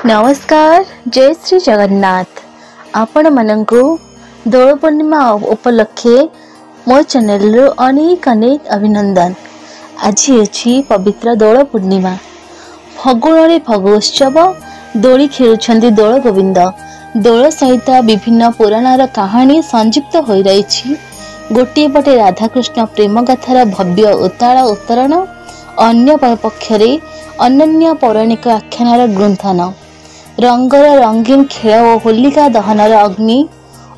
नमस्कार जय श्री जगन्नाथ आपण मानंकु दोल पूर्णिमा उपलक्षे मो चैनल रो अनेक अनेक अभिनंदन। आज अछि पवित्र दोल पूर्णिमा। फगुणरे फगोत्सव दोली खेलुछंती दोल गोविंद। दोल सहित विभिन्न पुराणार कहानी संयुक्त हो रही। गोटे पटे राधाकृष्ण प्रेम गाथार भव्य उताल उत्तरण, अन्य पक्षरे अनन्य पौराणिक आख्यानार ग्रंथन, रंगर रंगीन खेल और होलिका दहनर अग्नि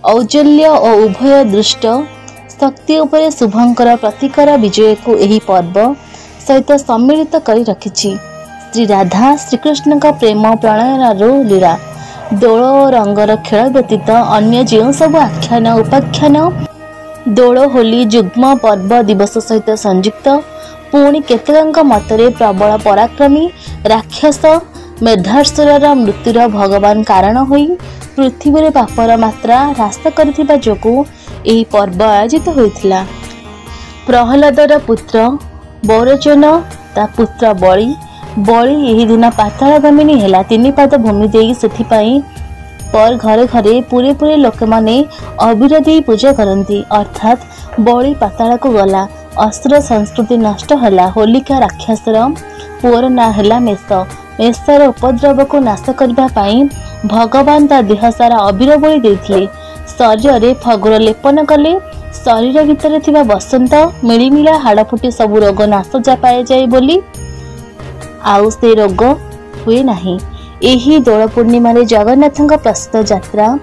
औज्ज्वल्य और उभय दृष्ट शक्ति उपरे शुभंकर प्रतीकर विजय को यही पर्व सहित सम्मिलित कर रखिछि। श्री राधा श्रीकृष्ण का प्रेम प्रणयन लीला दोल और रंगर खेल व्यतीत अन्य जो सब आख्यान उपाख्यान दोल होली जुग्म पर्व दिवस सहित संयुक्त। पुणी केतक मतरे प्रबल पराक्रमी राक्षस मेधासुरर मृत्युर भगवान कारण होई पृथ्वी रे पापर मात्रा ह्रास करथिबा जोगु एही पर्व आयोजित होइथिला। प्रहलादर पुत्र बौरचन ता पुत्र बळी एही दिन पातालगामिनी हेला। 3 पाद भूमि देई सेथिपाई पर घरे घरे पूरे पूरे लोक माने अबीर देई पूजा करती, अर्थात बळी पाताल को गला। असुर संस्कृति नष्ट हला। होलिका राक्षसर पुअर ना हेला मेष। मेषर उपद्रव को नाश करबा पाई भगवान ता देह सारा अबीर बोली देथिले। शरीर रे फगुर लेपन कले। शरीर भितर थिबा बसंत मिलिमिला हाड़फुटी सब रोग नाश जा पाए जाए बोली आउ से रोग हुए नाही। एही दोल पूर्णिमा रे जगन्नाथक प्रसिद्ध यात्रा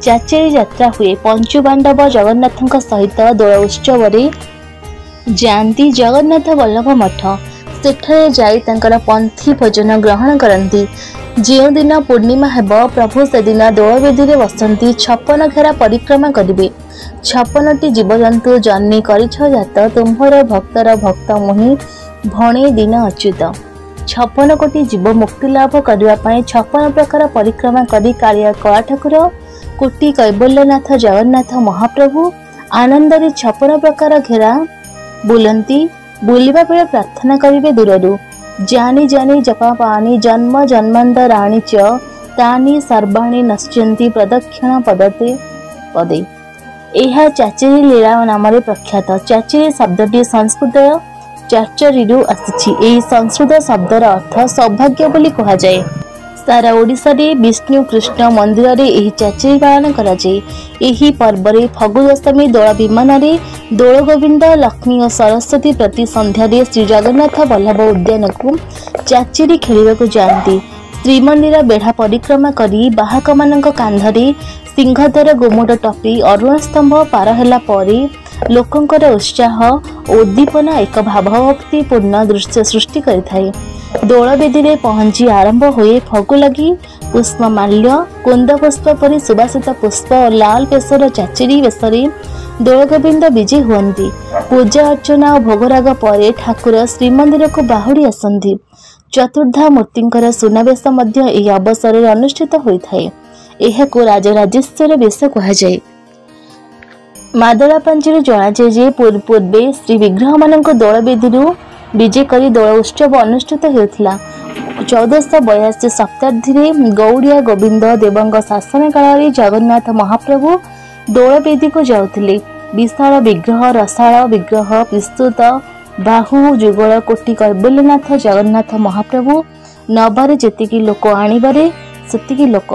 चाचेरी यात्रा हुए। पंचुपांडव जगन्नाथक सहित दोल उत्सव रे जानती जगन्नाथ वल्लभ मठ। सेठरे जाई तंकर पंथी भोजन ग्रहण करती। जो दिन पूर्णिमा हेब प्रभु से दिन दोल वेदी रे बसंती। 56 घेरा परिक्रमा करिवे। 56टी जीवजंतु जन्नी करिछ जात तुम्हर भक्तर भक्त मुहि भणे दिन अच्युत। 56 कोटी जीव मुक्ति लाभ करबा पई 56 प्रकार परिक्रमा करी कालिया कला ठाकुर कोटि कैबल्यनाथ जगन्नाथ महाप्रभु आनंदरी 56 प्रकार घेरा बुलंती। बुलिबा बेले प्रार्थना करिवे दूररू, जानी जानी जपा पानी जन्म जन्मांतराणि च तानि सर्वाणि नश्यन्ति प्रदक्षिण पदते पदे। यह चाचेरी लीला नाम प्रख्यात। चाचेरी शब्दटी संस्कृत चाचरीरु आसिछि। एही संस्कृत शब्दर अर्थ सौभाग्य बोली कहा जाए। सारा ओडिशा रे विष्णु कृष्ण मंदिर रे एही चाचेरी पालन करा जाए। एही पर्व रे फगु दशमी दोल विमान रे दोल गोविंद लक्ष्मी और सरस्वती प्रति संध्या रे श्री जगन्नाथ वल्लभ उद्यान को चाचेरी खेलिबा को जानती। श्रीमंदिर बेढ़ा परिक्रमा करी बाहक मानक कांधरे सिंहद्वार गोमुट टपी अरुण स्तंभ पार हेला परे लोकंकर उत्साह उद्दीपना एक भावभक्ति पूर्ण दृश्य सृष्टि करिथाए। दोल वेदी रे पहुंची आरंभ हुए फगु लगी पुष्प माल्य कुंद पुष्प परि सुबासित पुष्प और लाल पेशर चाचेरी बेसरे दोल गोविंद विजय हुअन्ति। पूजा अर्चना और भोगराग परे ठाकुर श्रीमंदिर को बाहुड़ी आसନ୍ତି। चतुर्धा मूर्तिंकर सुनावेश मध्य एही अवसर रे अनुष्ठित होइथाए। एहाको राजराजेश्वर बेश कहा जाए। मादला पांचीरु जना जाए जे पूर्वे श्री विग्रह मानक दोल वेदी विजय करी दोल उत्सव अनुष्ठित होता। 1482 शताब्दी में गौड़िया गोविंद देवंग शासन काल जगन्नाथ महाप्रभु दोल वेदी को जाउथिले। विशाल विग्रह रसाल विग्रह विस्तृत बाहु जुगल कोटि कैबल्यनाथ जगन्नाथ महाप्रभु नबारे जेतिकी लोक आनिबारे सेतिकी लोक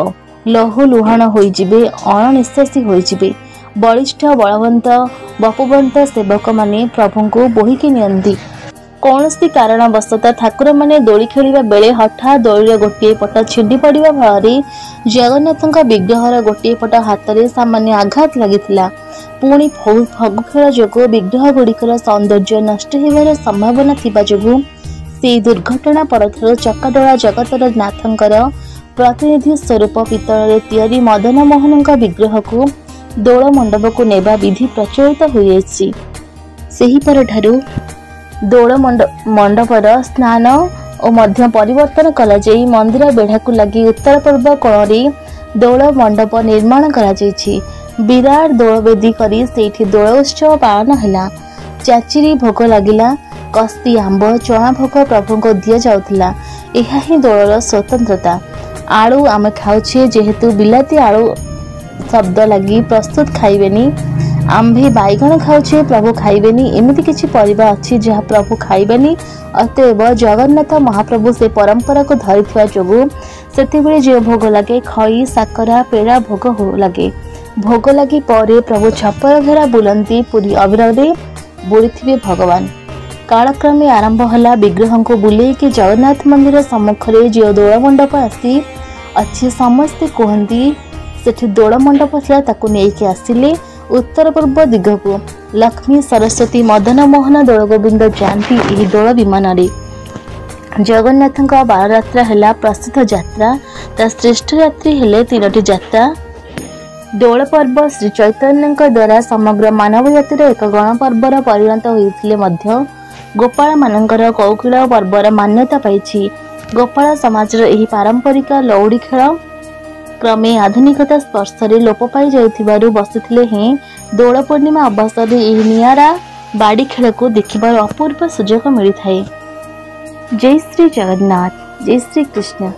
लहु लुहाण होई जिबे, अणनिश्वासी होई जिबे। बलिष्ठ बलवंत बपुवंत सेवक माने प्रभु को बोहिकी नियंती। कौनसी कारणवशत ठाकुर माने दोली खेलिबा बेले हठात दोलीर गोटे पट छिंडी पड़िबा फଳରେ जगन्नाथଙ୍କ विग्रहर गोटे पट हाथ रे सामान्य आघात लागिथिला। पुणी फगु खेल जोगु विग्रह गुड़िकर सौंदर्य नष्ट हेबार संभावना थिबा जोगु से दुर्घटना परथर चकाडोला जगतर नाथंकर प्रतिनिधि स्वरूप पितल रे तैयारी मदन मोहनଙ୍କ विग्रह को दोल मंडप को नेबा विधि प्रचलित होइछि। सेही परठारु दोल मंडपर स्नान और मध्य परिवर्तन कला जाई मंदिर बेढ़ा को लगी उत्तर पूर्व कोण दोल मंडप निर्माण करा जाइछि। विराट दोल वेदी करी सेठी दोल उत्सव पालन हैला। चाचिरी भोग लागिला। कस्ती आंब चना भोग प्रभु को दिया जाउथिला। एहा ही दोलर स्वतंत्रता। आलू आम खाऊे जेहेतु बिलाती आलू शब्द लगी प्रस्तुत खाइबेनी आम्भे बैगण खाऊे प्रभु खाइबेनी एमती किसी परिबा अच्छी जहाँ प्रभु खाइबेनी। अतएव जगन्नाथ महाप्रभु से परंपरा को धरिथिबा जोगु सेतेबेले जो भोग लगे खई साकरा पेड़ा भोग हो लगे। भोग लगी परे प्रभु छपर घेरा बुलंती पुरी अविरदे बुड़ीथिबे भगवान। कालक्रमे आरंभ होला विग्रह को बुले कि जगन्नाथ मंदिर सम्मुख रे जो दोल मंडप आसी अच्छी समस्ते कहती सेठी दोल मंडप थिला ताकू नेइके आसिले उत्तर पूर्व दिग को। लक्ष्मी सरस्वती मदन मोहन दोल गोविंद जाती यही दोल विमान रे। जगन्नाथ बाल यात्रा है प्रसिद्ध यात्रा ता श्रेष्ठ यात्री हेले 3टी यात्रा। दोल पर्व श्री चैतन्य द्वारा समग्र मानव जातिर एक गणपर्वर परिणत होइथिले मध्य गोपाल मानकर कौकिल पर्वर मान्यता पाइछि। गोपाल समाजर एही पारंपरिक लौड़ी खेल क्रमे आधुनिकता स्पर्श रे लोप पाई जाउथिबारु बसिथिले हें दोल पूर्णिमा अवसर रे एही नियारा बाड़ी खेल को देखिबार अपूर्व सुजोग मिलिथाए। जय श्री जगन्नाथ, जय श्री कृष्ण।